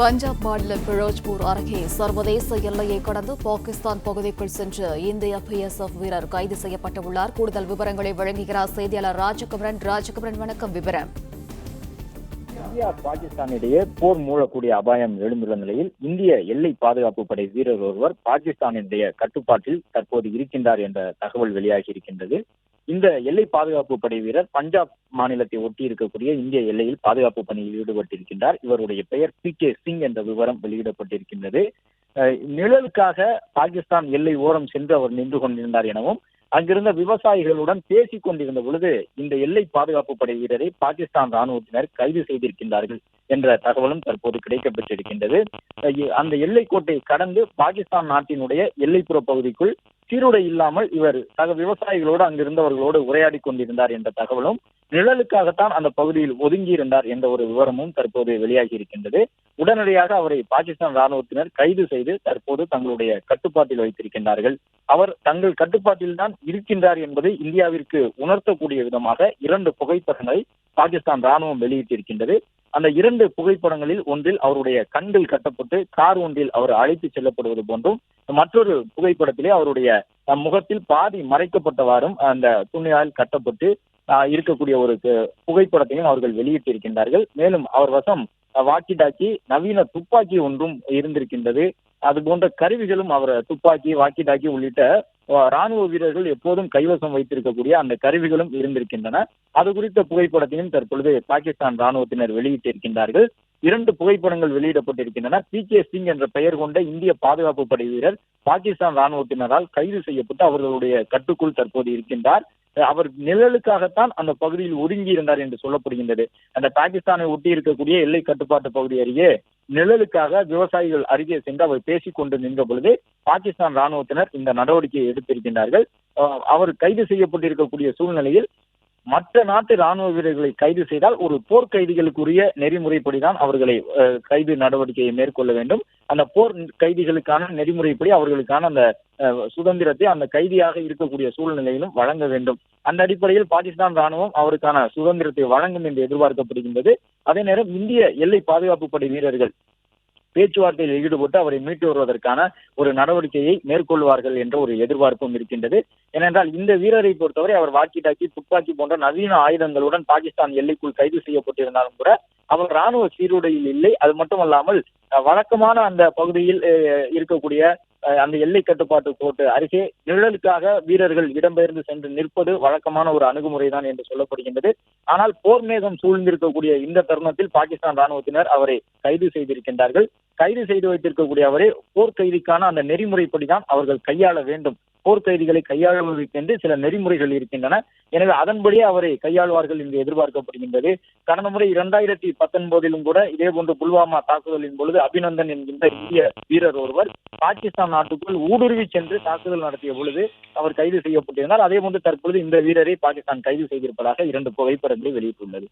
பஞ்சாப் மாநிலம் பிரோஜ்பூர் அருகே சர்வதேச எல்லையை கடந்து பாகிஸ்தான் பகுதிக்குள் சென்று இந்திய பிஎஸ்எஃப் வீரர் கைது செய்யப்பட்டுள்ளார். கூடுதல் விவரங்களை வழங்குகிறார் செய்தியாளர் ராஜகபரன். வணக்கம். விவரம். இந்தியா பாகிஸ்தானிடையே போர் மூழக்கூடிய அபாயம் எழுந்துள்ள நிலையில் இந்திய எல்லை பாதுகாப்பு படை வீரர் ஒருவர் பாகிஸ்தானினுடைய கட்டுப்பாட்டில் தற்போது இருக்கின்றார் என்ற தகவல் வெளியாகி இருக்கின்றது. இந்த எல்லை பாதுகாப்பு படை வீரர் பஞ்சாப் மாநிலத்தை ஒட்டி இருக்கக்கூடிய இந்திய எல்லையில் பாதுகாப்பு பணியில் ஈடுபட்டிருக்கின்றார். இவருடைய பெயர் PK சிங் என்ற விவரம் வெளியிடப்பட்டிருக்கின்றது. நிழலுக்காக பாகிஸ்தான் எல்லை ஓரம் சென்று அவர் நின்று கொண்டிருந்தார் எனவும் அங்கிருந்த விவசாயிகளுடன் பேசிக் கொண்டிருந்த பொழுது இந்த எல்லை பாதுகாப்பு படை வீரரை பாகிஸ்தான் ராணுவத்தினர் கைது செய்திருக்கின்றார்கள் என்ற தகவலும் தற்போது கிடைக்கப்பட்டிருக்கின்றது. அந்த எல்லை கோட்டை கடந்து பாகிஸ்தான் நாட்டினுடைய எல்லைப்புற பகுதிக்குள் சீருடை இல்லாமல் இவர் சக விவசாயிகளோடு அங்கிருந்தவர்களோடு உரையாடி கொண்டிருந்தார் என்ற தகவலும், நிழலுக்காகத்தான் அந்த பகுதியில் ஒதுங்கியிருந்தார் என்ற ஒரு விவரமும் தற்போது வெளியாகி இருக்கின்றது. உடனடியாக அவரை பாகிஸ்தான் ராணுவத்தினர் கைது செய்து தற்போது தங்களுடைய கட்டுப்பாட்டில் வைத்திருக்கின்றார்கள். அவர் தங்கள் கட்டுப்பாட்டில் தான் இருக்கின்றார் என்பதை இந்தியாவிற்கு உணர்த்தக்கூடிய விதமாக 2 புகைப்படங்களை பாகிஸ்தான் ராணுவம் வெளியிட்டிருக்கின்றது. அந்த 2 புகைப்படங்களில் ஒன்றில் அவருடைய கண்கள் கட்டப்பட்டு கார் ஒன்றில் அவர் அழைத்து செல்லப்படுவது போன்றும், மற்றொரு புகைப்படத்திலே அவருடைய முகத்தில் பாதி மறைக்கப்பட்டவாறும் அந்த துணியால் கட்டப்பட்டு இருக்கக்கூடிய ஒரு புகைப்படத்தையும் அவர்கள் வெளியிட்டிருக்கின்றார்கள். மேலும் அவர் வசம் வாக்கி டாக்கி, நவீன துப்பாக்கி ஒன்றும் இருந்திருக்கின்றது. அது போன்ற கருவிகளும் அவர் துப்பாக்கி, வாக்கி டாக்கி உள்ளிட்ட ராணுவ வீரர்கள் எப்போதும் கைவசம் வைத்திருக்கக்கூடிய அந்த கருவிகளும் இருந்திருக்கின்றன. அது குறித்த புகைப்படத்தையும் தற்பொழுது பாகிஸ்தான் ராணுவத்தினர் வெளியிட்டிருக்கின்றார்கள். 2 புகைப்படங்கள் வெளியிடப்பட்டிருக்கின்றன. PK சிங் என்ற பெயர் கொண்ட இந்திய பாதுகாப்பு படை வீரர் பாகிஸ்தான் ராணுவத்தினரால் கைது செய்யப்பட்டு அவர்களுடைய கட்டுக்குள் தற்போது இருக்கின்றார். அவர் நிழலுக்காகத்தான் அந்த பகுதியில் ஒதுங்கி இருந்தார் என்று சொல்லப்படுகின்றது. அந்த பாகிஸ்தானை ஒட்டி இருக்கக்கூடிய எல்லை கட்டுப்பாட்டு பகுதி அருகே நிழலுக்காக விவசாயிகள் அருகே சென்று அவர் பேசிக் கொண்டு நின்ற பொழுது பாகிஸ்தான் ராணுவத்தினர் இந்த நடவடிக்கையை எடுத்திருக்கின்றார்கள். அவர் கைது செய்யப்பட்டிருக்கக்கூடிய சூழ்நிலையில் மற்ற நாட்டு ராணுவ வீரர்களை கைது செய்தால் ஒரு போர்க்கைதிகளுக்குரிய நெறிமுறைப்படிதான் அவர்களை கைது நடவடிக்கையை மேற்கொள்ள வேண்டும். அந்த போர் கைதிகளுக்கான நெறிமுறைப்படி அவர்களுக்கான அந்த சுதந்திரத்தை அந்த கைதியாக இருக்கக்கூடிய சூழ்நிலையிலும் வழங்க வேண்டும். அந்த அடிப்படையில் பாகிஸ்தான் ராணுவம் அவருக்கான சுதந்திரத்தை வழங்கும் என்று எதிர்பார்க்கப்படுகின்றது. அதே நேரம் இந்திய எல்லை பாதுகாப்பு படை வீரர்கள் பேச்சுவார்த்தையில் ஈடுபட்டு அவரை மீட்டு வருவதற்கான ஒரு நடவடிக்கையை மேற்கொள்வார்கள் என்ற ஒரு எதிர்பார்ப்பும் இருக்கின்றது. ஏனென்றால் இந்த வீரரை பொறுத்தவரை அவர் வாக்கி டாக்கி, துப்பாக்கி போன்ற நவீன ஆயுதங்களுடன் பாகிஸ்தான் எல்லைக்குள் கைது செய்யப்பட்டிருந்தாலும் கூட அவர் ராணுவ சீருடையில் இல்லை. அது மட்டுமல்லாமல் வழக்கமான அந்த பகுதியில் இருக்கக்கூடிய அந்த எல்லை கட்டுப்பாட்டு கோட்டு அருகே நிழலுக்காக வீரர்கள் இடம்பெயர்ந்து சென்று நிற்பது வழக்கமான ஒரு அணுகுமுறை தான் என்று சொல்லப்படுகின்றது. ஆனால் போர் மேகம் சூழ்ந்திருக்கக்கூடிய இந்த தருணத்தில் பாகிஸ்தான் ராணுவத்தினர் அவரை கைது செய்திருக்கின்றார்கள். கைது செய்து வைத்திருக்கக்கூடிய அவரை போர்க்கைதிக்கான அந்த நெறிமுறைப்படிதான் அவர்கள் கையாள வேண்டும். போர்க்கைதிகளை கையாளுவதற்கென்று சில நெறிமுறைகள் இருக்கின்றன. எனவே அதன்படியே அவரை கையாளுவார்கள் என்று எதிர்பார்க்கப்படுகின்றது. கடந்த முறை 2019 கூட இதே போன்று புல்வாமா தாக்குதலின் பொழுது அபிநந்தன் என்கின்ற இந்திய வீரர் ஒருவர் பாகிஸ்தான் நாட்டுக்குள் ஊடுருவி சென்று தாக்குதல் நடத்திய பொழுது அவர் கைது செய்யப்பட்டிருந்தார். அதே போன்று தற்பொழுது இந்த வீரரை பாகிஸ்தான் கைது செய்திருப்பதாக 2 புகைப்படங்களை வெளியிட்டுள்ளது.